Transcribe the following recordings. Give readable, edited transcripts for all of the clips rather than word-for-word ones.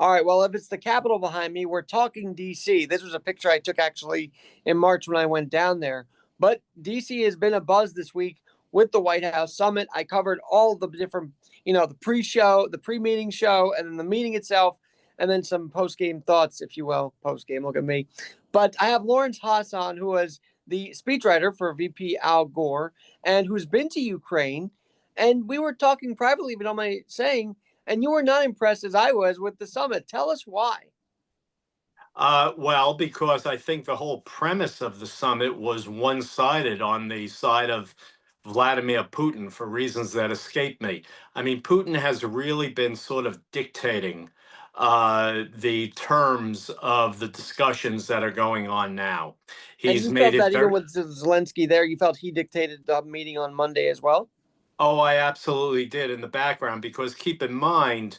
All right. Well, if it's the Capitol behind me, we're talking DC. This was a picture I took actually in March when I went down there. But DC has been a buzz this week with the White House summit. I covered all the different, the pre-show, the pre-meeting show, and then the meeting itself, and then some post-game thoughts, if you will. Post-game, look at me. But I have Lawrence Haas on, who was the speechwriter for VP Al Gore, and who's been to Ukraine. And we were talking privately, if you don't mind saying, and you were not impressed as I was with the summit. Tell us why. Well, because I think the whole premise of the summit was one-sided on the side of Vladimir Putin for reasons that escape me. I mean, Putin has really been sort of dictating the terms of the discussions that are going on now. And He's you made felt it that even very. with Zelensky there, you felt he dictated the meeting on Monday as well? Oh, I absolutely did in the background because keep in mind,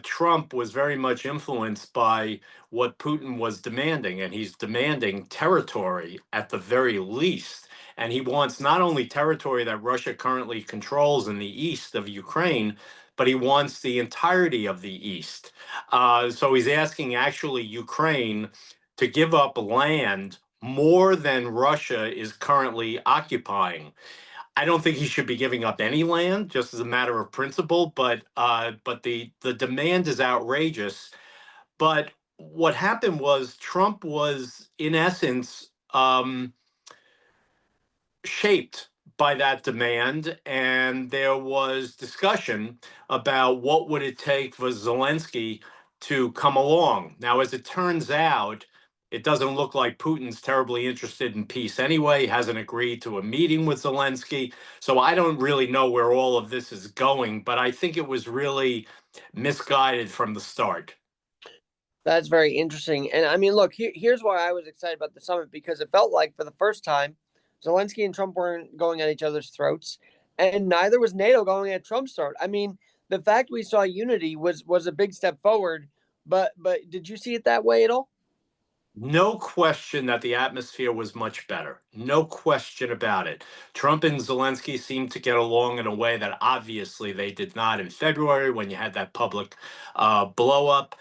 Trump was very much influenced by what Putin was demanding, and he's demanding territory at the very least. And he wants not only territory that Russia currently controls in the east of Ukraine, but he wants the entirety of the east. So he's asking actually Ukraine to give up land more than Russia is currently occupying. I don't think he should be giving up any land, just as a matter of principle. But the demand is outrageous. But what happened was Trump was, in essence, shaped by that demand, and there was discussion about what would it take for Zelensky to come along. Now, as it turns out, it doesn't look like Putin's terribly interested in peace anyway. He hasn't agreed to a meeting with Zelensky. So I don't really know where all of this is going, but I think it was really misguided from the start. That's very interesting. And I mean, look, here's why I was excited about the summit, because it felt like for the first time, Zelensky and Trump weren't going at each other's throats, and neither was NATO going at Trump's throat. I mean, the fact we saw unity was a big step forward. But did you see it that way at all? No question that the atmosphere was much better. No question about it. Trump and Zelensky seemed to get along in a way that obviously they did not in February when you had that public blow up.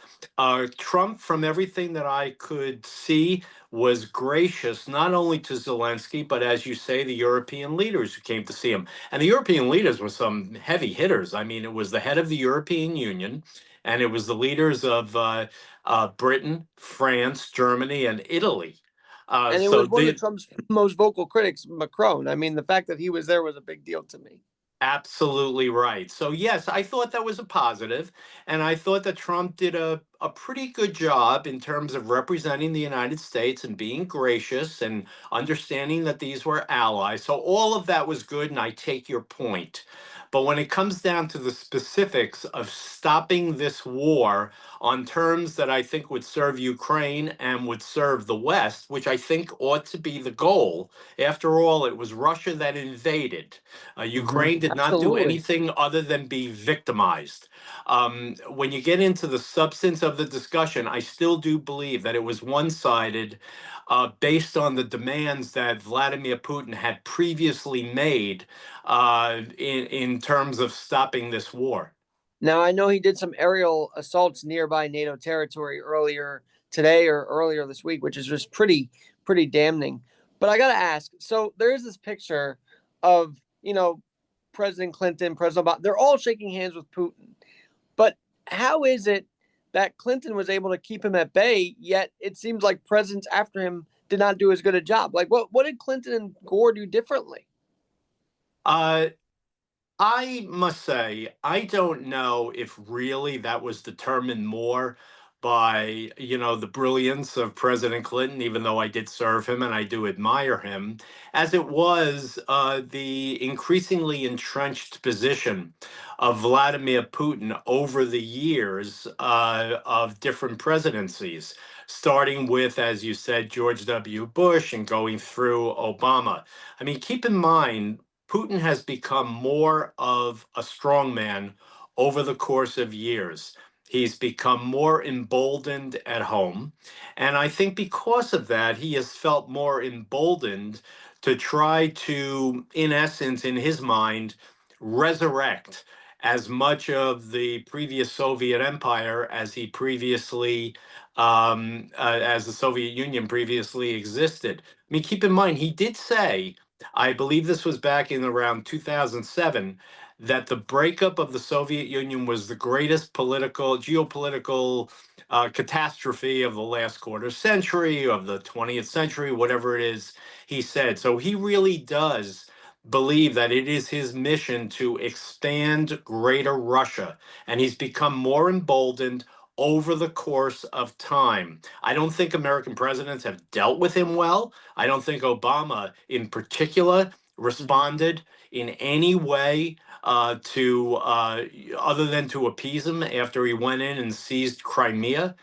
Trump, from everything that I could see, was gracious not only to Zelensky, but as you say, the European leaders who came to see him. And the European leaders were some heavy hitters. I mean, it was the head of the European Union, and it was the leaders of Britain, France, Germany, and Italy. And it So was one of the Trump's most vocal critics, Macron. I mean, the fact that he was there was a big deal to me. Absolutely right. So yes, I thought that was a positive, and I thought that Trump did a pretty good job in terms of representing the United States and being gracious and understanding that these were allies. So all of that was good, and I take your point. But when it comes down to the specifics of stopping this war on terms that I think would serve Ukraine and would serve the West, which I think ought to be the goal. After all, it was Russia that invaded. Ukraine did not do Absolutely. anything other than be victimized. When you get into the substance of the discussion, I still do believe that it was one sided based on the demands that Vladimir Putin had previously made in terms of stopping this war. Now, I know he did some aerial assaults nearby NATO territory earlier today or earlier this week, which is just pretty damning. But I got to ask, so there is this picture of, President Clinton, President Obama, they're all shaking hands with Putin. But how is it that Clinton was able to keep him at bay, yet it seems like presidents after him did not do as good a job? Like, what did Clinton and Gore do differently? Uh, I must say, I don't know if really that was determined more by, the brilliance of President Clinton, even though I did serve him and I do admire him, as it was the increasingly entrenched position of Vladimir Putin over the years of different presidencies, starting with, as you said, George W. Bush and going through Obama. I mean, keep in mind, Putin has become more of a strongman over the course of years. He's become more emboldened at home. And I think because of that, he has felt more emboldened to try to, in essence, in his mind, resurrect as much of the previous Soviet empire as he previously, as the Soviet Union previously existed. I mean, keep in mind, he did say, I believe this was back in around 2007, that the breakup of the Soviet Union was the greatest geopolitical catastrophe of the last quarter century, of the 20th century, whatever it is he said. So he really does believe that it is his mission to expand Greater Russia, and he's become more emboldened over the course of time. I don't think American presidents have dealt with him well. I don't think Obama, in particular, Mhm. responded in any way to other than to appease him after he went in and seized Crimea,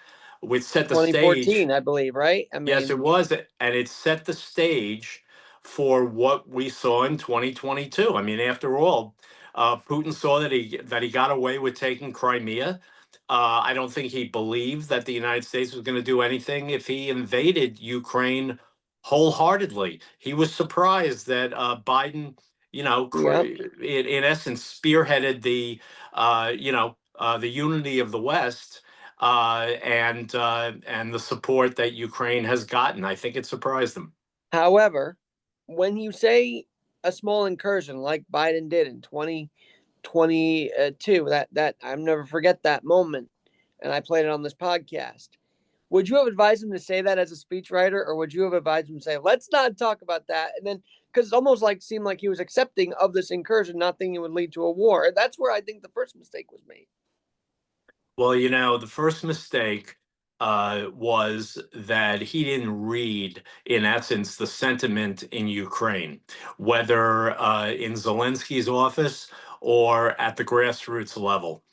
which set the stage. 2014, I believe, right? I Yes, it mean, was, and it set the stage for what we saw in 2022. I mean, after all, Putin saw that he got away with taking Crimea. I don't think he believed that the United States was going to do anything if he invaded Ukraine wholeheartedly. He was surprised that Biden, yeah. in essence, spearheaded the unity of the West, and the support that Ukraine has gotten. I think it surprised them. However, when you say a small incursion like Biden did in 2022, that I'll never forget that moment, and I played it on this podcast. Would you have advised him to say that as a speechwriter, or would you have advised him to say, "Let's not talk about that"? And then, because it almost like seemed like he was accepting of this incursion, not thinking it would lead to a war. That's where I think the first mistake was made. Well, the first mistake was that he didn't read, in essence, the sentiment in Ukraine, whether in Zelensky's office or at the grassroots level.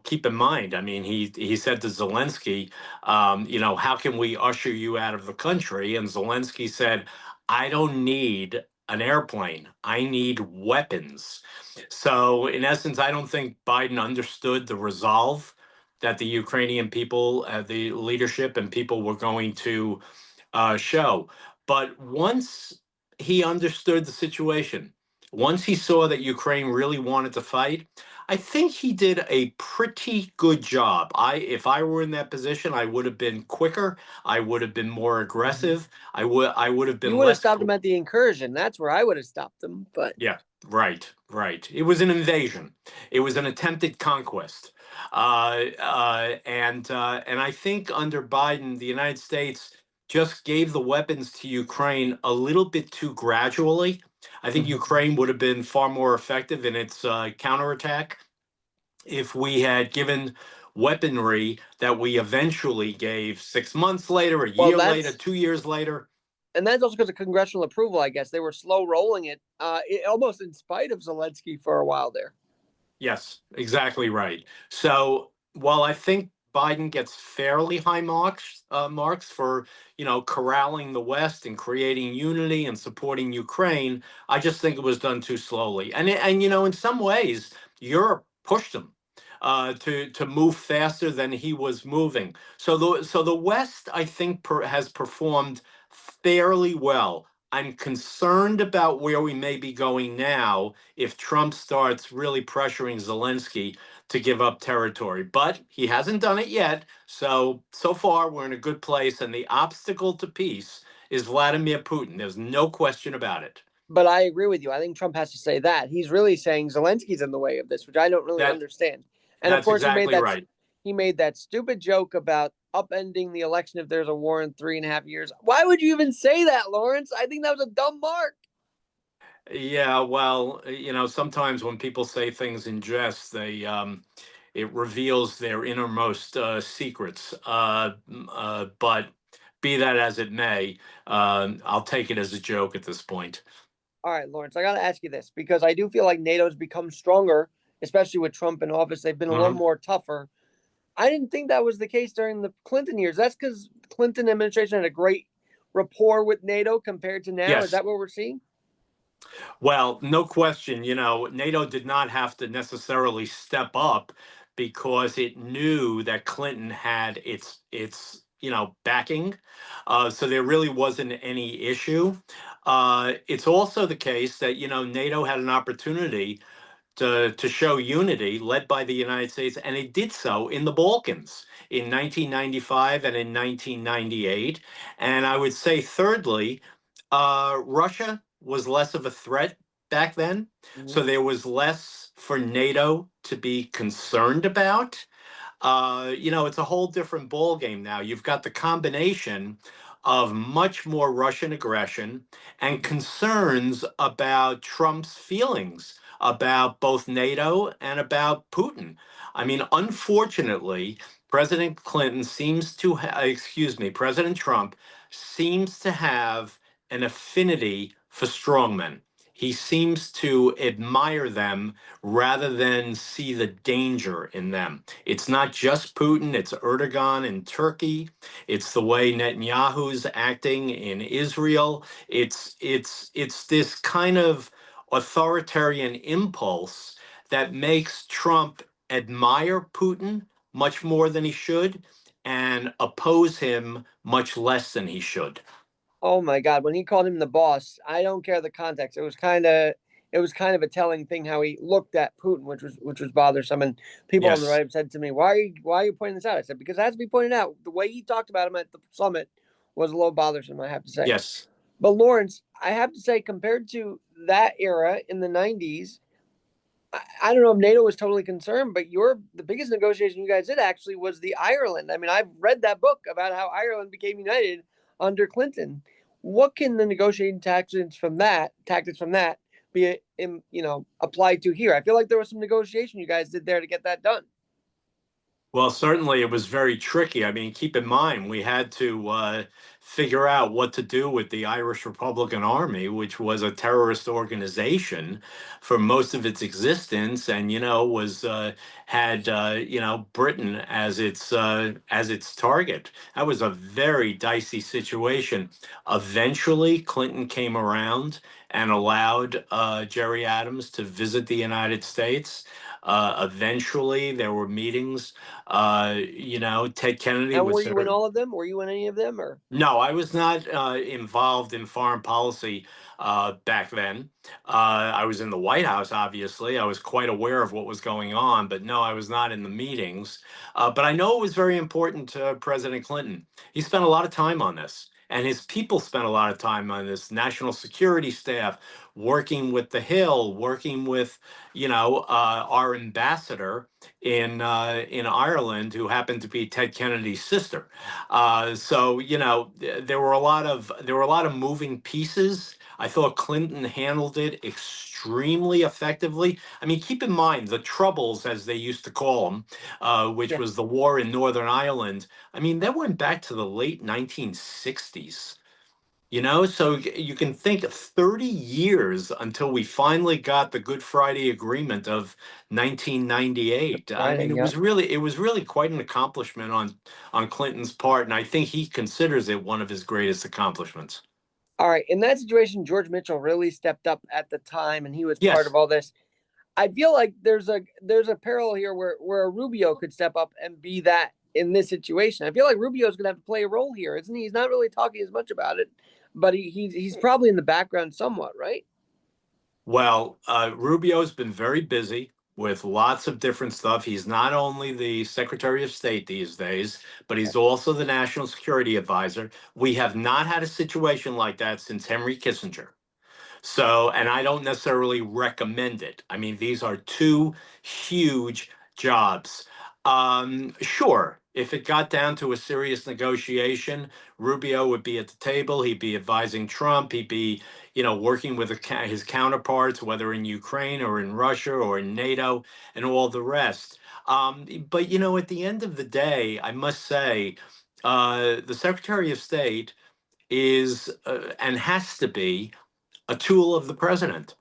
Keep in mind, I mean, he said to Zelensky, how can we usher you out of the country? And Zelensky said, I don't need an airplane. I need weapons. So, in essence, I don't think Biden understood the resolve that the Ukrainian people, the leadership, and people were going to show. But once he understood the situation, once he saw that Ukraine really wanted to fight, I think he did a pretty good job. If I were in that position, I would have been quicker. I would have been more Mhm. aggressive. I would have You been would have less. stopped him at the incursion. That's where I would have stopped him. But Yeah, right, right. It was an invasion. It was an attempted conquest. And I think under Biden, the United States just gave the weapons to Ukraine a little bit too gradually. I think Mhm. Ukraine would have been far more effective in its counterattack if we had given weaponry that we eventually gave 6 months later, a Well, year later, that's 2 years later. and that's also because of congressional approval. I guess they were slow rolling it, almost in spite of Zelensky for a while there. Yes, exactly right. So while I think Biden gets fairly high marks for corralling the West and creating unity and supporting Ukraine, I just think it was done too slowly. And in some ways, Europe pushed him to move faster than he was moving. So the West, I think, has performed fairly well. I'm concerned about where we may be going now if Trump starts really pressuring Zelensky to give up territory. But he hasn't done it yet. So far, we're in a good place. And the obstacle to peace is Vladimir Putin. There's no question about it. But I agree with you. I think Trump has to say that. He's really saying Zelensky's in the way of this, which I don't really That understand. And of that's course, exactly right. he made that stupid joke about upending the election if there's a war in 3.5 years. Why would you even say that, Lawrence? I think that was a dumb mark. Yeah, well, sometimes when people say things in jest, it reveals their innermost secrets. But be that as it may, I'll take it as a joke at this point. All right, Lawrence, I got to ask you this because I do feel like NATO's become stronger, especially with Trump in office. They've been a little Mhm. more tougher. I didn't think that was the case during the Clinton years. That's because Clinton administration had a great rapport with NATO compared to now. Is Yes. that what we're seeing? Well, no question, NATO did not have to necessarily step up because it knew that Clinton had its backing. So there really wasn't any issue. It's also the case that NATO had an opportunity to show unity led by the United States, and it did so in the Balkans in 1995 and in 1998. And I would say, thirdly, Russia was less of a threat back then, so Mhm. there was less for NATO to be concerned about. It's a whole different ball game now. You've got the combination of much more Russian aggression and concerns about Trump's feelings about both NATO and about Putin. I mean, unfortunately, President Trump seems to have an affinity for strongmen. He seems to admire them rather than see the danger in them. It's not just Putin, it's Erdogan in Turkey. It's the way Netanyahu's acting in Israel. It's this kind of authoritarian impulse that makes Trump admire Putin much more than he should and oppose him much less than he should. Oh my God, when he called him the boss, I don't care the context. It was kind of a telling thing how he looked at Putin, which was bothersome. And people on the Yes, right have said to me, "Why are you pointing this out?" I said, "Because it has to be pointed out. The way he talked about him at the summit was a little bothersome, I have to say." yes. But Lawrence, I have to say, compared to that era in the '90s, I don't know if NATO was totally concerned, but the biggest negotiation you guys did actually was the Ireland. I mean, I've read that book about how Ireland became united under Clinton. What can the negotiating tactics from that be applied to here? I feel like there was some negotiation you guys did there to get that done. Well, certainly it was very tricky. I mean, keep in mind, we had to figure out what to do with the Irish Republican Army, which was a terrorist organization for most of its existence, and was had Britain as its target. That was a very dicey situation. Eventually, Clinton came around and allowed Jerry Adams to visit the United States. Eventually, there were meetings. Ted Kennedy And were was you in there. all of them? Were you in any of them, or? No, I was not involved in foreign policy back then. I was in the White House, obviously. I was quite aware of what was going on, but no, I was not in the meetings. But I know it was very important to President Clinton. He spent a lot of time on this, and his people spent a lot of time on this. National security staff working with the Hill, working with, our ambassador in Ireland, who happened to be Ted Kennedy's sister. So there were a lot of moving pieces. I thought Clinton handled it extremely effectively. I mean, keep in mind the Troubles, as they used to call them, which Yeah. was the war in Northern Ireland. I mean, that went back to the late 1960s. So you can think 30 years until we finally got the Good Friday Agreement of 1998. I mean, Friday, it yeah. was really quite an accomplishment on Clinton's part, and I think he considers it one of his greatest accomplishments. All right. In that situation, George Mitchell really stepped up at the time, and he was part of Yes. all this. I feel like there's a parallel here where a Rubio could step up and be that in this situation. I feel like Rubio's gonna have to play a role here, isn't he? He's not really talking as much about it, but he's probably in the background somewhat, right? Well, Rubio's been very busy with lots of different stuff. He's not only the Secretary of State these days, but he's also the National Security Advisor. We have not had a situation like that since Henry Kissinger. So, and I don't necessarily recommend it. I mean, these are two huge jobs. Sure, if it got down to a serious negotiation, Rubio would be at the table. He'd be advising Trump. He'd be, working with his counterparts, whether in Ukraine or in Russia or in NATO and all the rest. But, at the end of the day, I must say, the Secretary of State is and has to be a tool of the president.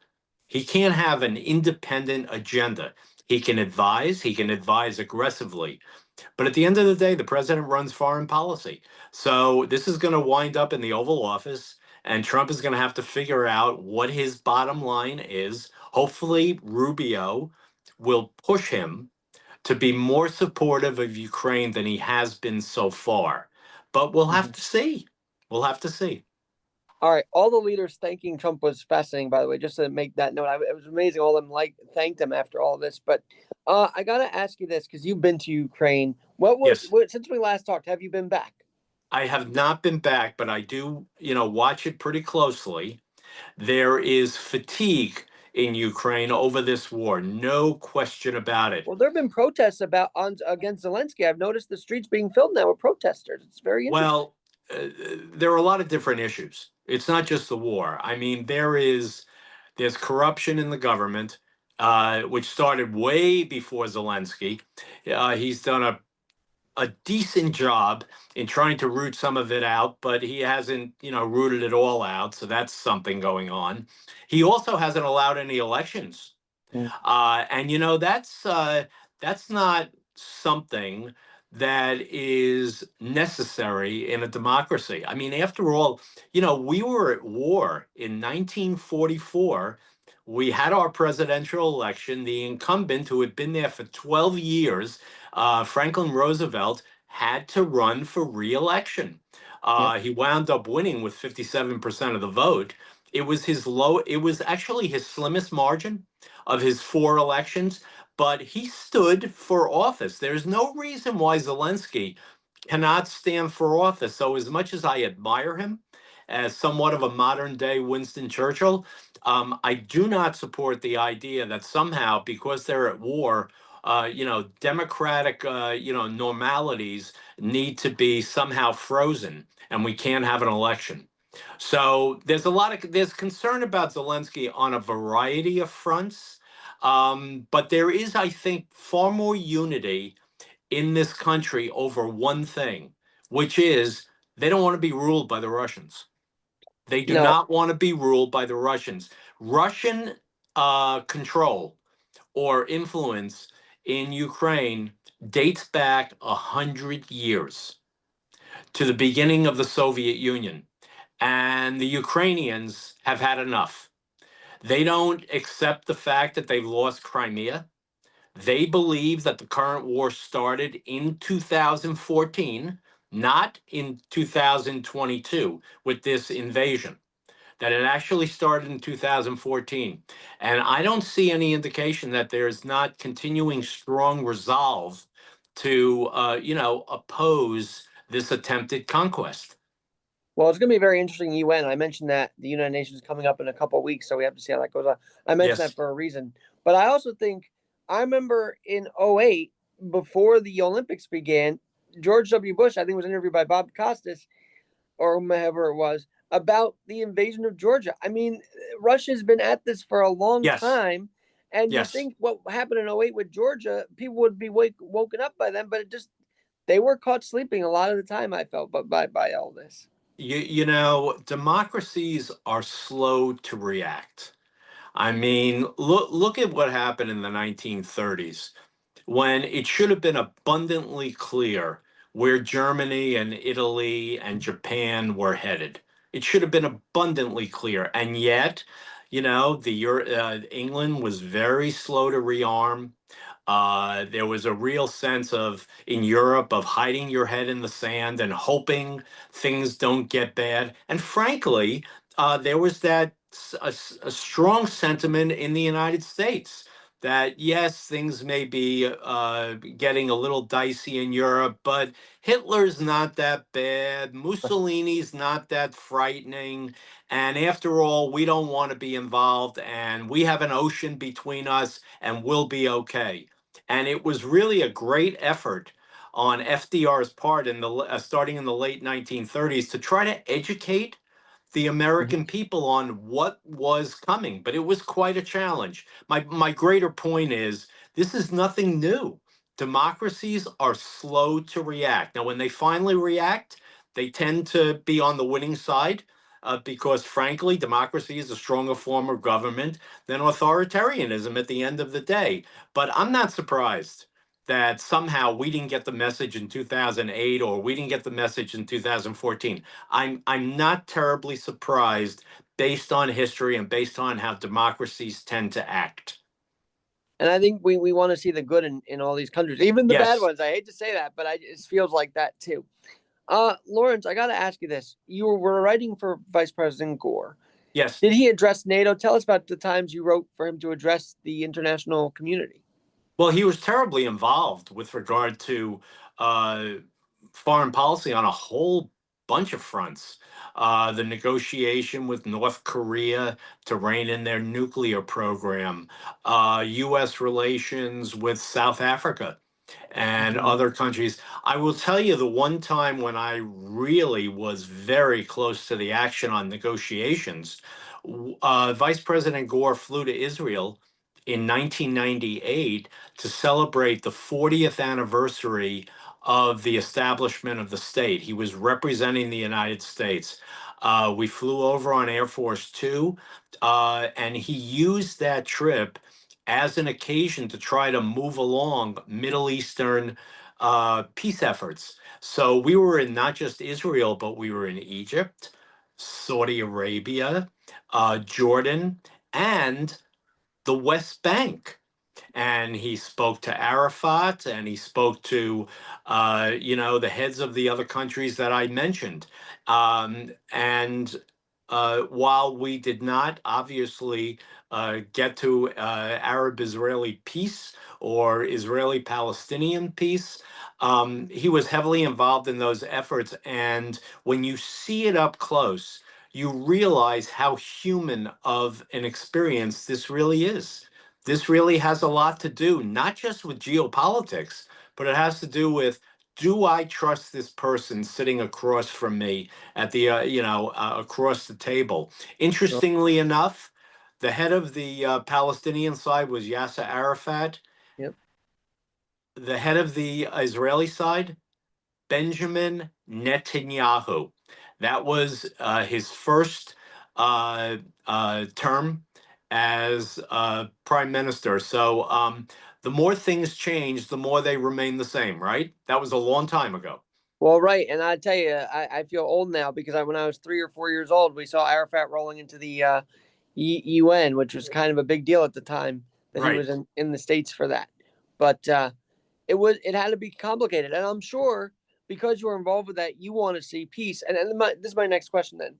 He can't have an independent agenda. He can advise aggressively. But at the end of the day, the president runs foreign policy. So this is going to wind up in the Oval Office, and Trump is going to have to figure out what his bottom line is. Hopefully, Rubio will push him to be more supportive of Ukraine than he has been so far. But we'll have Mhm. to see. We'll have to see. All right, all the leaders thanking Trump was fascinating. By the way, just to make that note, it was amazing. All of them thanked him after all this. But I gotta ask you this because you've been to Ukraine. Yes, Since we last talked? Have you been back? I have not been back, but I do, watch it pretty closely. There is fatigue in Ukraine over this war, no question about it. Well, there have been protests against Zelensky. I've noticed the streets being filled now with protesters. It's very interesting. Well, there are a lot of different issues. It's not just the war. I mean, there's corruption in the government, which started way before Zelensky. He's done a decent job in trying to root some of it out, but he hasn't, rooted it all out. So that's something going on. He also hasn't allowed any elections, Mm. and that's not something that is necessary in a democracy. I mean, after all, we were at war in 1944. We had our presidential election. The incumbent, who had been there for 12 years, Franklin Roosevelt, had to run for re-election. Yep. He wound up winning with 57% of the vote. It was actually his slimmest margin of his four elections, but he stood for office. There's no reason why Zelensky cannot stand for office. So, as much as I admire him as somewhat of a modern day Winston Churchill, I do not support the idea that somehow, because they're at war, democratic, normalities need to be somehow frozen and we can't have an election. So there's concern about Zelensky on a variety of fronts. But there is, I think, far more unity in this country over one thing, which is they don't want to be ruled by the Russians. They do No. not want to be ruled by the Russians. Russian control or influence in Ukraine dates back 100 years to the beginning of the Soviet Union. And the Ukrainians have had enough. They don't accept the fact that they've lost Crimea. They believe that the current war started in 2014, not in 2022 with this invasion, that it actually started in 2014. And I don't see any indication that there's not continuing strong resolve to, oppose this attempted conquest. Well, it's going to be very interesting. UN. I mentioned that the United Nations is coming up in a couple of weeks, so we have to see how that goes on. I mentioned that Yes, for a reason, but I also think I remember in '08, before the Olympics began, George W. Bush, I think, was interviewed by Bob Costas or whoever it was about the invasion of Georgia. I mean, Russia's been at this for a long yes, time, and you yes. think what happened in '08 with Georgia, people would be woken up by then, but it just they were caught sleeping a lot of the time. I felt, but by all this. Democracies are slow to react. I mean, look at what happened in the 1930s when it should have been abundantly clear where Germany and Italy and Japan were headed. It should have been abundantly clear. And yet, England was very slow to rearm. There was a real sense of, in Europe, of hiding your head in the sand and hoping things don't get bad. And frankly, there was a strong sentiment in the United States that yes, things may be getting a little dicey in Europe, but Hitler's not that bad. Mussolini's not that frightening. And after all, we don't want to be involved, and we have an ocean between us, and we'll be okay. And it was really a great effort on FDR's part starting in the late 1930s to try to educate the American people on what was coming, but it was quite a challenge. My greater point is this is nothing new. Democracies are slow to react. Now, when they finally react, they tend to be on the winning side because, frankly, democracy is a stronger form of government than authoritarianism at the end of the day. But I'm not surprised that somehow we didn't get the message in 2008 or we didn't get the message in 2014. I'm not terribly surprised based on history and based on how democracies tend to act. And I think we want to see the good in all these countries, even the bad Yes. ones. I hate to say that, but it feels like that too. Lawrence, I got to ask you this. You were writing for Vice President Gore. Yes. Did he address NATO? Tell us about the times you wrote for him to address the international community. Well, he was terribly involved with regard to uh, foreign policy on a whole bunch of fronts. The negotiation with North Korea to rein in their nuclear program, U.S. relations with South Africa and Mhm. other countries. I will tell you the one time when I really was very close to the action on negotiations, Vice President Gore flew to Israel in 1998 to celebrate the 40th anniversary of the establishment of the state. He was representing the United States. We flew over on Air Force Two, and he used that trip as an occasion to try to move along Middle Eastern peace efforts. So we were in not just Israel, but we were in Egypt, Saudi Arabia, Jordan, and the West Bank. And he spoke to Arafat, and he spoke to, the heads of the other countries that I mentioned. And while we did not obviously get to Arab-Israeli peace or Israeli-Palestinian peace, he was heavily involved in those efforts. And when you see it up close, you realize how human of an experience this really is. This really has a lot to do, not just with geopolitics, but it has to do with, do I trust this person sitting across from me at the, across the table? Sure. Interestingly enough, the head of the Palestinian side was Yasser Arafat. Yep. The head of the Israeli side, Benjamin Netanyahu. That was his first term as prime minister. So the more things change, the more they remain the same, right? That was a long time ago. Well, right, and I tell you, I feel old now because when I was 3 or 4 years old, we saw Arafat rolling into the UN, which was kind of a big deal at the time that he Right. was in the States for that. But it had to be complicated, and I'm sure because you were involved with that, you want to see peace. And this is my next question then: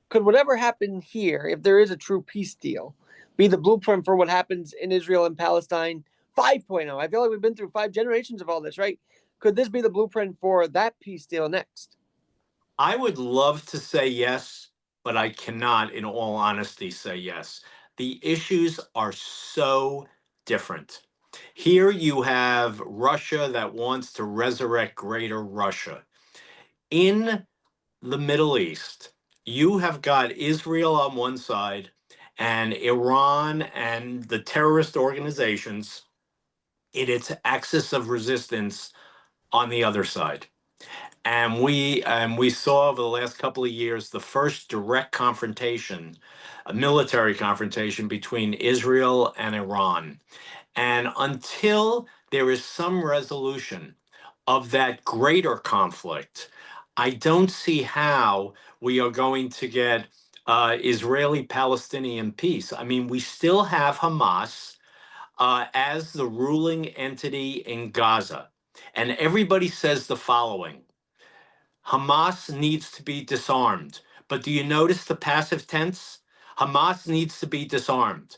could whatever happen here, if there is a true peace deal, be the blueprint for what happens in Israel and Palestine 5.0? I feel like we've been through 5 generations of all this, right? Could this be the blueprint for that peace deal next? I would love to say yes, but I cannot, in all honesty, say yes. The issues are so different. Here you have Russia that wants to resurrect Greater Russia. In the Middle East, you have got Israel on one side and Iran and the terrorist organizations in its axis of resistance on the other side. And we saw over the last couple of years the first direct confrontation, a military confrontation between Israel and Iran. And until there is some resolution of that greater conflict, I don't see how we are going to get Israeli-Palestinian peace. I mean, we still have Hamas as the ruling entity in Gaza. And everybody says the following: Hamas needs to be disarmed. But do you notice the passive tense? Hamas needs to be disarmed.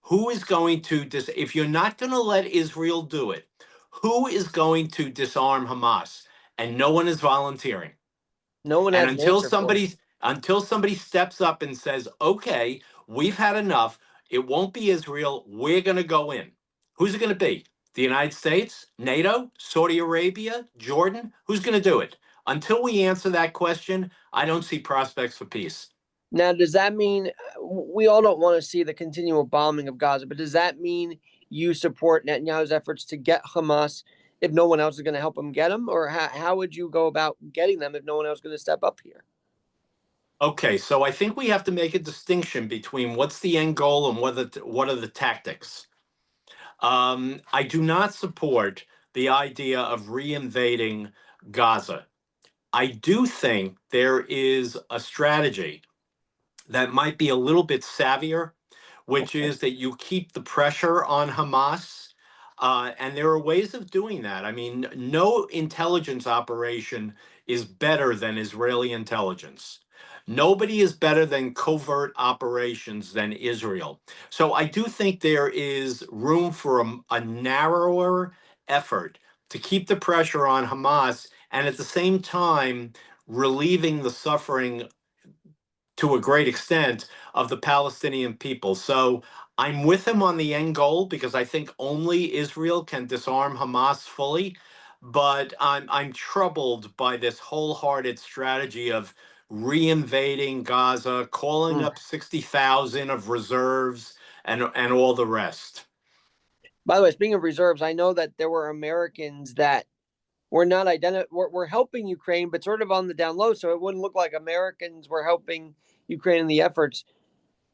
Who is going to if you're not going to let Israel do it, who is going to disarm Hamas? And no one is volunteering. No one And has an answer for it. until somebody steps up and says, "Okay, we've had enough. It won't be Israel. We're going to go in." Who's it going to be? The United States, NATO, Saudi Arabia, Jordan? Who's going to do it? Until we answer that question, I don't see prospects for peace. Now, does that mean we all don't want to see the continual bombing of Gaza, but does that mean you support Netanyahu's efforts to get Hamas if no one else is going to help him get them? Or how would you go about getting them if no one else is going to step up here? Okay, so I think we have to make a distinction between what's the end goal and what are the tactics. I do not support the idea of reinvading Gaza. I do think there is a strategy that might be a little bit savvier, which Okay. is that you keep the pressure on Hamas And there are ways of doing that. I mean, no intelligence operation is better than Israeli intelligence. Nobody is better than covert operations than Israel. So I do think there is room for a narrower effort to keep the pressure on Hamas and at the same time relieving the suffering to a great extent of the Palestinian people. So I'm with him on the end goal because I think only Israel can disarm Hamas fully. But I'm troubled by this wholehearted strategy of reinvading Gaza, calling Mm. up 60,000 of reserves, and all the rest. By the way, speaking of reserves, I know that there were Americans that were not were helping Ukraine, but sort of on the down low, so it wouldn't look like Americans were helping Ukraine in the efforts.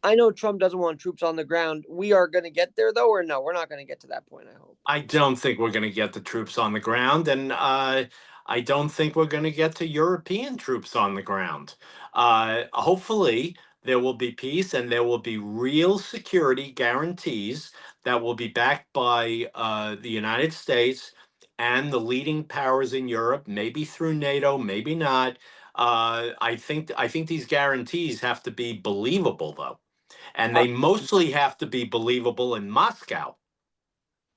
I know Trump doesn't want troops on the ground. We are going to get there, though, or no? We're not going to get to that point, I hope. I don't think we're going to get the troops on the ground, and I don't think we're going to get to European troops on the ground. Hopefully, there will be peace and there will be real security guarantees that will be backed by the United States and the leading powers in Europe, maybe through NATO, maybe not. I think these guarantees have to be believable, though, and Uh, they mostly have to be believable in Moscow.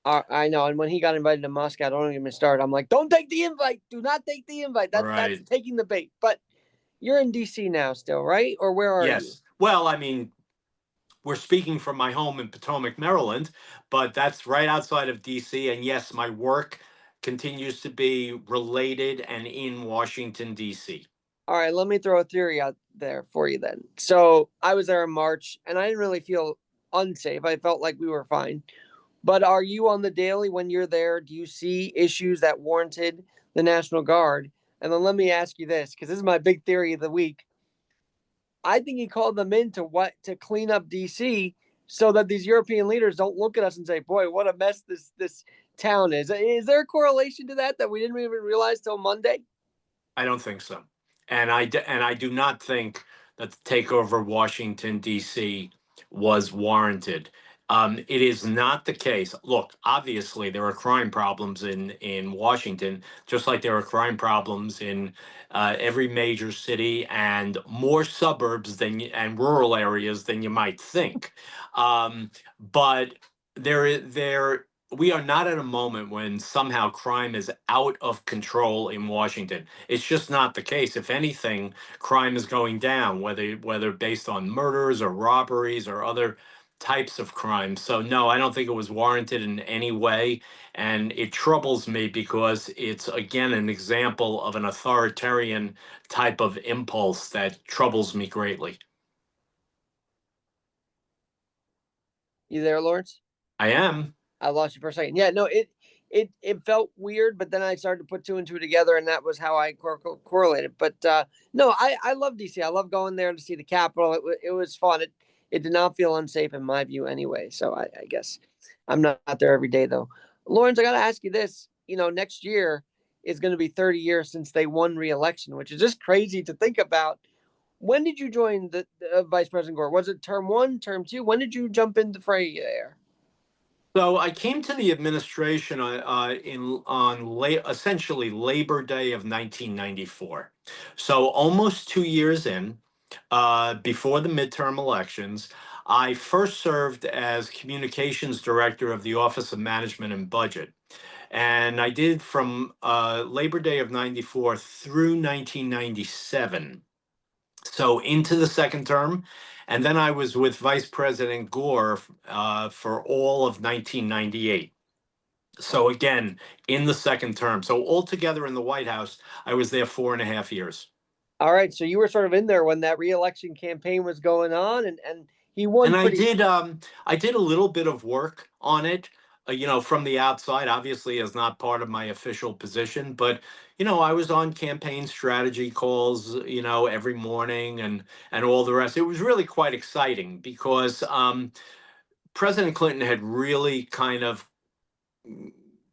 I know. And when he got invited to Moscow, don't even start. I'm like, don't take the invite. Do not take the invite. That's Right. taking the bait. But you're in DC now, still, right? Or where are you? Yes. Well, I mean, we're speaking from my home in Potomac, Maryland, but that's right outside of DC. And yes, my work continues to be related and in Washington, DC. All right, let me throw a theory out there for you then. So I was there in March, and I didn't really feel unsafe. I felt like we were fine. But are you on the daily when you're there? Do you see issues that warranted the National Guard? And then let me ask you this, because this is my big theory of the week. I think he called them in to clean up DC so that these European leaders don't look at us and say, "Boy, what a mess this town is." Is there a correlation to that we didn't even realize till Monday? I don't think so. And I do not think that the takeover of Washington, D.C. was warranted. It is not the case. Look, obviously there are crime problems in Washington, just like there are crime problems in every major city and more suburbs and rural areas than you might think. But we are not at a moment when somehow crime is out of control in Washington. It's just not the case. If anything, crime is going down, whether based on murders or robberies or other types of crimes. So no, I don't think it was warranted in any way. And it troubles me because it's again an example of an authoritarian type of impulse that troubles me greatly. You there, Lawrence? I am. I lost you for a second. Yeah, no, it felt weird, but then I started to put two and two together, and that was how I correlated. But no, I love DC. I love going there to see the Capitol. It was fun. It did not feel unsafe in my view anyway. So I guess I'm not there every day though. Lawrence, I got to ask you this. Next year is going to be 30 years since they won re-election, which is just crazy to think about. When did you join the Vice President Gore? Was it term one, term two? When did you jump in the fray there? So I came to the administration essentially Labor Day of 1994. So almost 2 years in, before the midterm elections, I first served as communications director of the Office of Management and Budget. And I did from Labor Day of 94 through 1997. So into the second term. And then I was with Vice President Gore for all of 1998. So again, in the second term. So altogether in the White House, I was there 4.5 years. All right, so you were sort of in there when that reelection campaign was going on, and he won And pretty. I did a little bit of work on it, from the outside, obviously as not part of my official position, but I was on campaign strategy calls, every morning and all the rest. It was really quite exciting because President Clinton had really kind of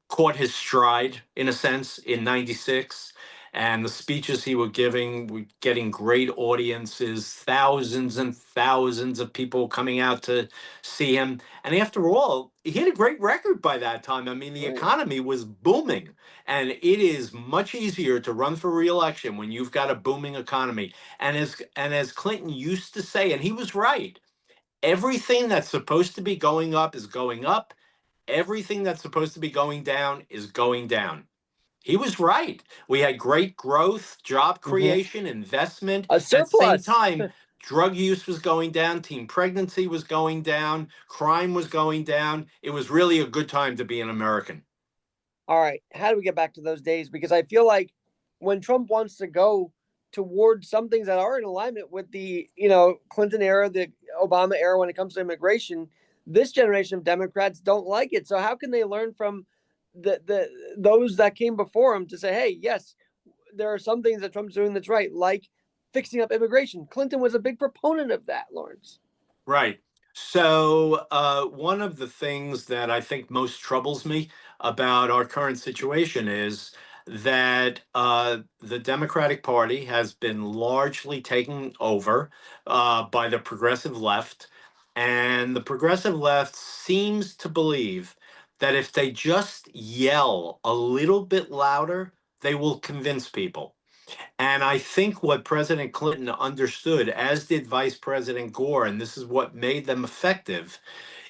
caught his stride in a sense in 96. and the speeches he was giving were getting great audiences, thousands and thousands of people coming out to see him. And after all, he had a great record by that time. I mean, the Right. economy was booming, and it is much easier to run for re-election when you've got a booming economy. And as Clinton used to say, and he was right, everything that's supposed to be going up is going up. Everything that's supposed to be going down is going down. He was right. We had great growth, job Hmm. creation, investment. A At the same surplus. time, drug use was going down, teen pregnancy was going down, crime was going down. It was really a good time to be an American. All right, how do we get back to those days? Because I feel like when Trump wants to go towards some things that are in alignment with the Clinton era, the Obama era, when it comes to immigration, this generation of Democrats don't like it. So how can they learn from the those that came before him to say, hey, yes, there are some things that Trump's doing that's right, like fixing up immigration. Clinton was a big proponent of that, Lawrence. Right. So, one of the things that I think most troubles me about our current situation is that the Democratic Party has been largely taken over by the progressive left. And the progressive left seems to believe that if they just yell a little bit louder, they will convince people. And I think what President Clinton understood, as did Vice President Gore, and this is what made them effective,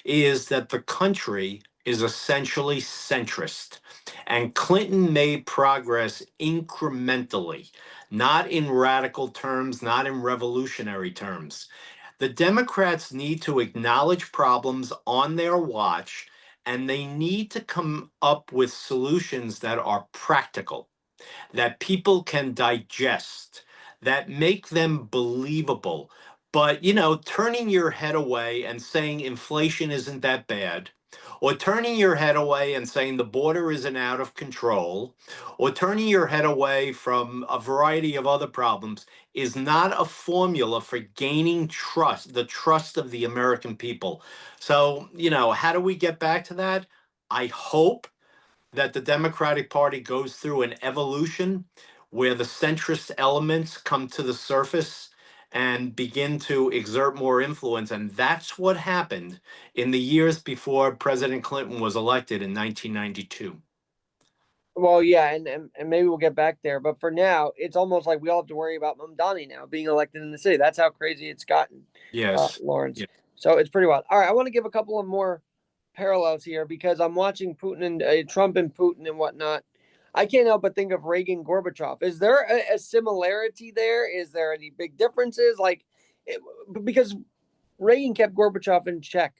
is that the country is essentially centrist. And Clinton made progress incrementally, not in radical terms, not in revolutionary terms. The Democrats need to acknowledge problems on their watch, and they need to come up with solutions that are practical, that people can digest, that make them believable. But, turning your head away and saying inflation isn't that bad, or turning your head away and saying the border isn't out of control, or turning your head away from a variety of other problems is not a formula for gaining trust, the trust of the American people. So, how do we get back to that? I hope that the Democratic Party goes through an evolution where the centrist elements come to the surface and begin to exert more influence. And that's what happened in the years before President Clinton was elected in 1992. Well, yeah, and maybe we'll get back there. But for now, it's almost like we all have to worry about Mamdani now being elected in the city. That's how crazy it's gotten, Yes. Lawrence. Yeah. So it's pretty wild. All right, I want to give a couple of more parallels here because I'm watching Putin and Trump and Putin and whatnot. I can't help but think of Reagan Gorbachev. Is there a similarity there? Is there any big differences? Because Reagan kept Gorbachev in check.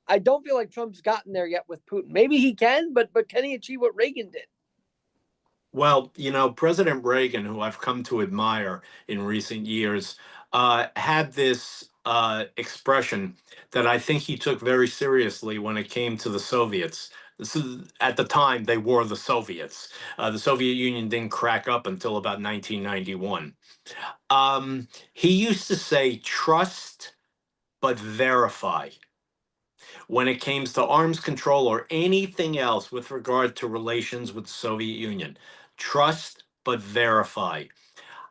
I don't feel like Trump's gotten there yet with Putin. Maybe he can, but can he achieve what Reagan did? Well, President Reagan, who I've come to admire in recent years, had this expression that I think he took very seriously when it came to the Soviets. This is, at the time, they were the Soviets. The Soviet Union didn't crack up until about 1991. He used to say, trust but verify when it came to arms control or anything else with regard to relations with the Soviet Union. Trust but verify.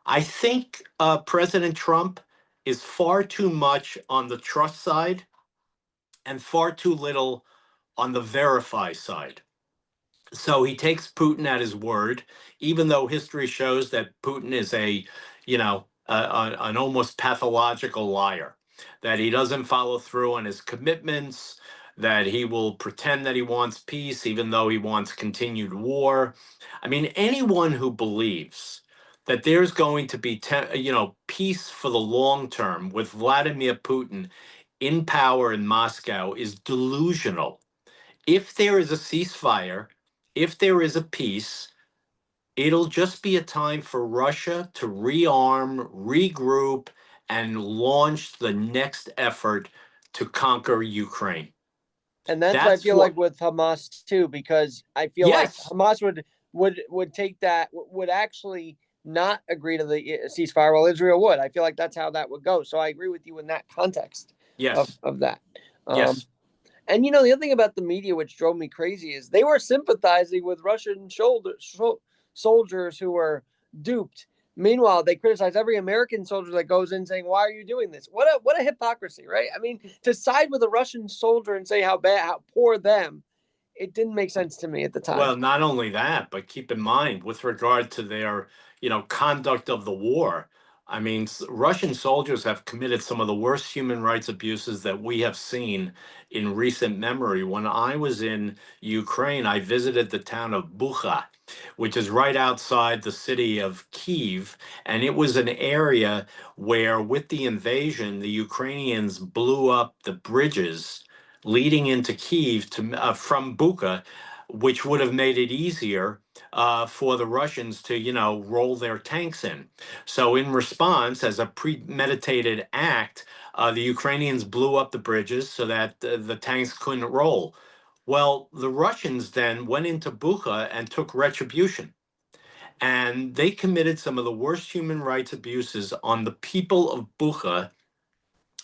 I think President Trump is far too much on the trust side and far too little on the verify side. So he takes Putin at his word, even though history shows that Putin is an almost pathological liar, that he doesn't follow through on his commitments, that he will pretend that he wants peace, even though he wants continued war. I mean, anyone who believes that there's going to be, peace for the long term with Vladimir Putin in power in Moscow is delusional. If there is a ceasefire, if there is a peace, it'll just be a time for Russia to rearm, regroup, and launch the next effort to conquer Ukraine. And that's what I That's feel like what, with Hamas too, because I feel like yes, Hamas would take that, would actually not agree to the ceasefire while Israel would. I feel like that's how that would go. So I agree with you in that context yes, of that. Um, yes, and the other thing about the media which drove me crazy is they were sympathizing with Russian soldiers who were duped. Meanwhile, they criticize every American soldier that goes in saying, "Why are you doing this?" What a hypocrisy, right? I mean, to side with a Russian soldier and say how bad, how poor them, it didn't make sense to me at the time. Well, not only that, but keep in mind with regard to their, conduct of the war. I mean, Russian soldiers have committed some of the worst human rights abuses that we have seen in recent memory. When I was in Ukraine, I visited the town of Bucha, which is right outside the city of Kiev, and it was an area where, with the invasion, the Ukrainians blew up the bridges leading into Kiev from Bucha, which would have made it easier for the Russians to, roll their tanks in. So, in response, as a premeditated act, the Ukrainians blew up the bridges so that the tanks couldn't roll. Well, the Russians then went into Bucha and took retribution. And they committed some of the worst human rights abuses on the people of Bucha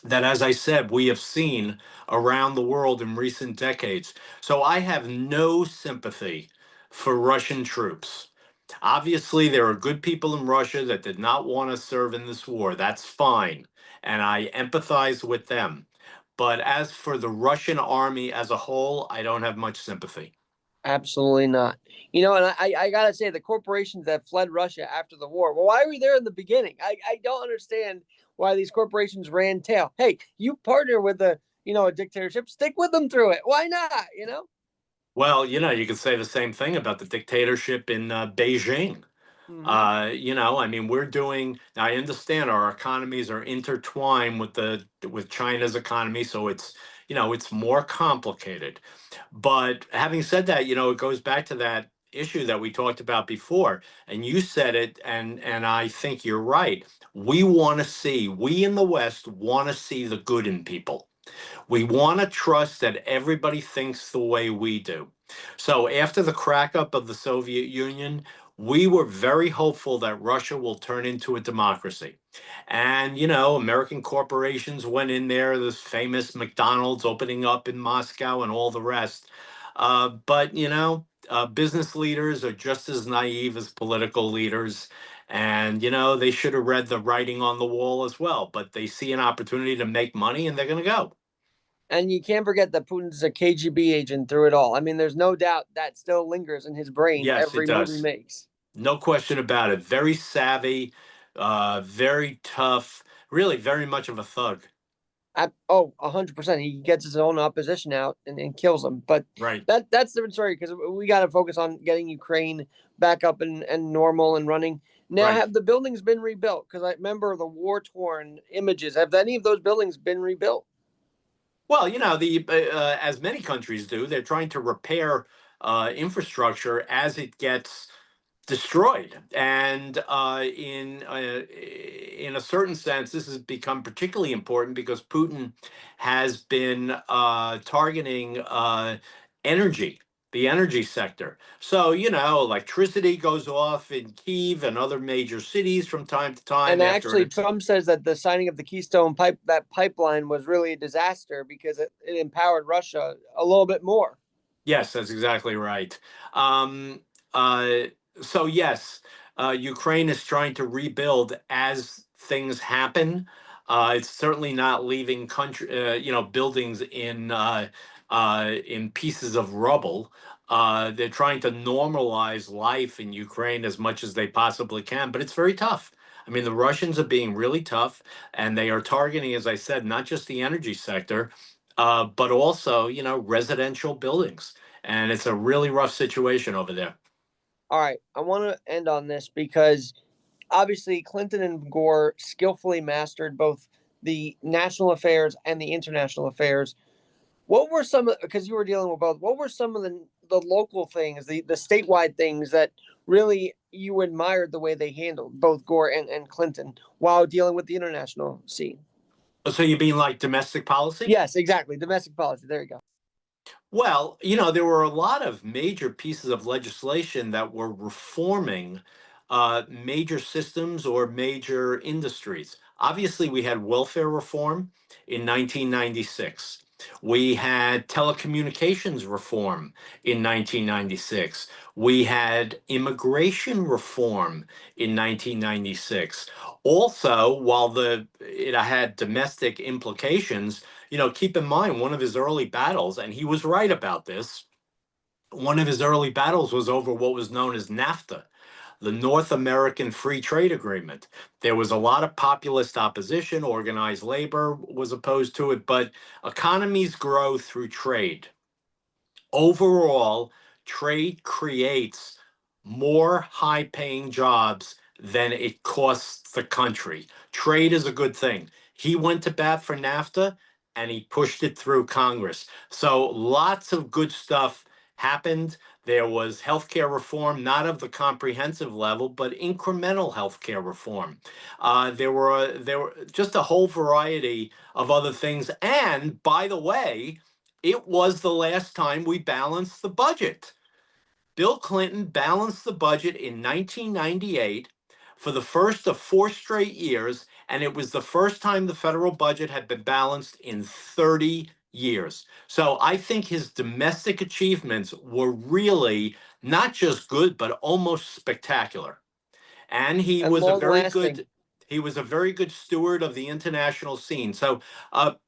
that, as I said, we have seen around the world in recent decades. So I have no sympathy for Russian troops. Obviously, there are good people in Russia that did not want to serve in this war. That's fine. And I empathize with them. But as for the Russian army as a whole, I don't have much sympathy. Absolutely not. And I gotta say, the corporations that fled Russia after the war. Well, why were you there in the beginning? I don't understand why these corporations ran tail. Hey, you partner with a dictatorship, stick with them through it. Why not? Well, you could say the same thing about the dictatorship in Beijing. Hmm. I mean, we're doing. I understand our economies are intertwined with China's economy, so it's more complicated. But having said that, it goes back to that issue that we talked about before, and you said it, and I think you're right. We in the West want to see the good in people. We want to trust that everybody thinks the way we do. So after the crack up of the Soviet Union, we were very hopeful that Russia will turn into a democracy. And, American corporations went in there, this famous McDonald's opening up in Moscow and all the rest. But, business leaders are just as naive as political leaders. And, they should have read the writing on the wall as well. But they see an opportunity to make money and they're going to go. And you can't forget that Putin's a KGB agent through it all. I mean, there's no doubt that still lingers in his brain Yes, it every move he does. makes. No question about it. Very savvy, very tough, really very much of a thug. 100%. He gets his own opposition out and kills them. But Right, that's the different story because we got to focus on getting Ukraine back up and normal and running. Now, right. have the buildings been rebuilt? Because I remember the war torn images. Have any of those buildings been rebuilt? Well, the as many countries do, they're trying to repair infrastructure as it gets destroyed. And in a certain sense, this has become particularly important because Putin has been targeting energy, the energy sector. So, electricity goes off in Kiev and other major cities from time to And time after actually, an. Trump says that the signing of the Keystone pipeline was really a disaster because it empowered Russia a little bit more. Yes, that's exactly right. Um, uh, so yes, Ukraine is trying to rebuild as things happen. It's certainly not leaving buildings in pieces of rubble. They're trying to normalize life in Ukraine as much as they possibly can, but it's very tough. I mean, the Russians are being really tough, and they are targeting, as I said, not just the energy sector, but also, residential buildings. And it's a really rough situation over there. All right, I want to end on this because obviously Clinton and Gore skillfully mastered both the national affairs and the international affairs. What were some because you were dealing with both? What were some of the local things, the statewide things that really you admired the way they handled both Gore and Clinton while dealing with the international scene? So you mean like domestic policy? Yes, exactly. Domestic policy. There you go. Well, there were a lot of major pieces of legislation that were reforming major systems or major industries. Obviously, we had welfare reform in 1996. We had telecommunications reform in 1996. We had immigration reform in 1996. Also, while it had domestic implications, keep in mind one of his early battles, and he was right about this. One of his early battles was over what was known as NAFTA, the North American Free Trade Agreement. There was a lot of populist opposition. Organized labor was opposed to it, but economies grow through trade. Overall, trade creates more high paying jobs than it costs the country. Trade is a good thing. He went to bat for NAFTA and he pushed it through Congress. So lots of good stuff happened. There was healthcare reform, not of the comprehensive level, but incremental healthcare reform. There were just a whole variety of other things. And by the way, it was the last time we balanced the budget. Bill Clinton balanced the budget in 1998 for the first of 4 straight years, and it was the first time the federal budget had been balanced in 30 years. So I think his domestic achievements were really not just good, but almost spectacular. And he and was a long very lasting. good he was a very good steward of the international scene. So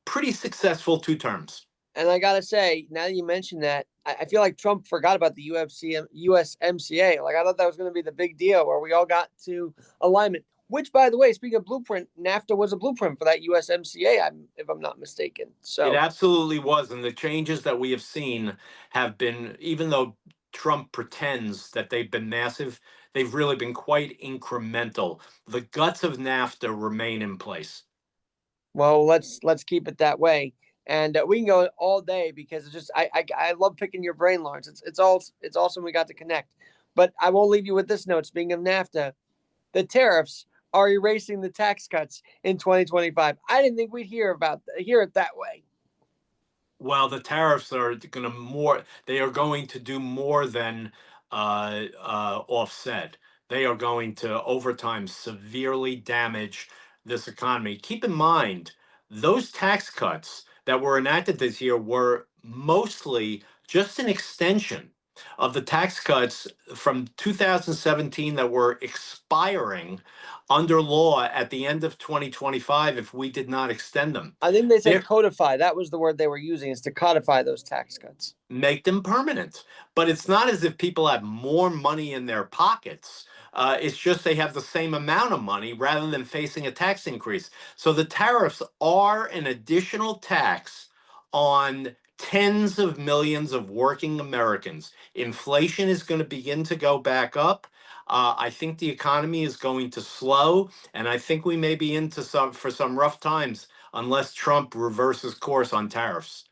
pretty successful 2 terms. And I gotta say, now that you mentioned that, I feel like Trump forgot about the USMCA. Like I thought that was going to be the big deal where we all got to alignment. Which, by the way, speaking of blueprint, NAFTA was a blueprint for that USMCA, if I'm not mistaken. It So, absolutely was. And the changes that we have seen have been, even though Trump pretends that they've been massive, they've really been quite incremental. The guts of NAFTA remain in place. well, let's keep it that way, and we can go all day because it's just I love picking your brain, Lawrence. It's awesome we got to connect. But I won't leave you with this note. Speaking of NAFTA, the tariffs are erasing the tax cuts in 2025. I didn't think we'd hear it that way. Well, the tariffs are they are going to do more than offset. They are going to, over time, severely damage this economy. Keep in mind, those tax cuts that were enacted this year were mostly just an extension of the tax cuts from 2017 that were expiring under law at the end of 2025 if we did not extend them. I think they said They're codify. That was the word they were using, is to codify those tax cuts. make them permanent. But it's not as if people have more money in their pockets. It's just they have the same amount of money rather than facing a tax increase. So the tariffs are an additional tax on tens of millions of working Americans. Inflation is going to begin to go back up. I think the economy is going to slow, and I think we may be into some rough times unless Trump reverses course on tariffs.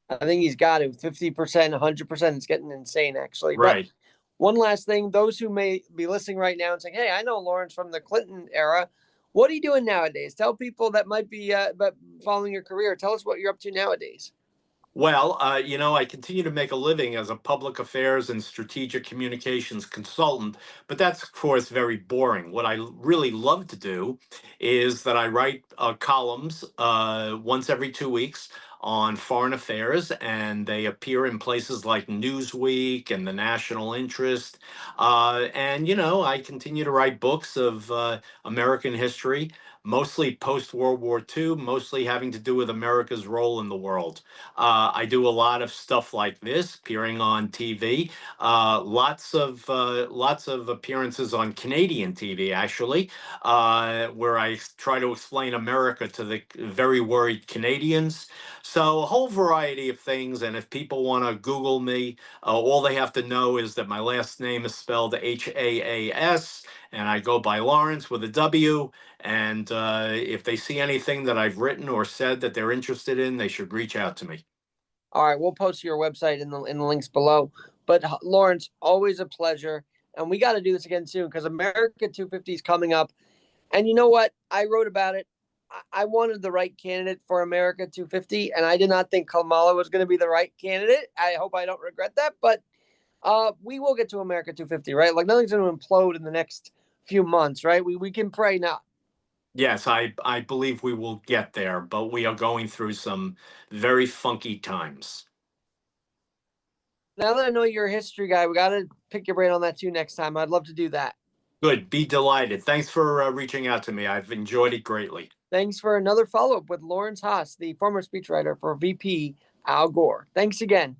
I think he's got to 50%, 100%. It's getting insane, actually. But Right. one last thing, those who may be listening right now and saying, "Hey, I know Lawrence from the Clinton era. What are you doing nowadays?" Tell people that might be but following your career. Tell us what you're up to nowadays. Well, I continue to make a living as a public affairs and strategic communications consultant, but that's, of course, very boring. What I really love to do is that I write columns once every 2 weeks on foreign affairs, and they appear in places like Newsweek and the National Interest. I continue to write books of American history, mostly post World War II, mostly having to do with America's role in the world. I do a lot of stuff like this, appearing on TV. Lots of appearances on Canadian TV, actually, where I try to explain America to the very worried Canadians. So a whole variety of things. And if people want to Google me, all they have to know is that my last name is spelled Haas, and I go by Lawrence with a W. And if they see anything that I've written or said that they're interested in, they should reach out to me. All right, we'll post your website in the links below. But Lawrence, always a pleasure, and we got to do this again soon because America 250 is coming up. And you know what? I wrote about it. I wanted the right candidate for America 250, and I did not think Kamala was going to be the right candidate. I hope I don't regret that, but we will get to America 250, right? Like nothing's going to implode in the next few months, right? We can pray not. Yes, I believe we will get there, but we are going through some very funky times. Now that I know you're a history guy, we got to pick your brain on that too next time. I'd love to do that. Good. Be delighted. Thanks for reaching out to me. I've enjoyed it greatly. Thanks for another follow up with Lawrence Haas, the former speechwriter for VP Al Gore. Thanks again.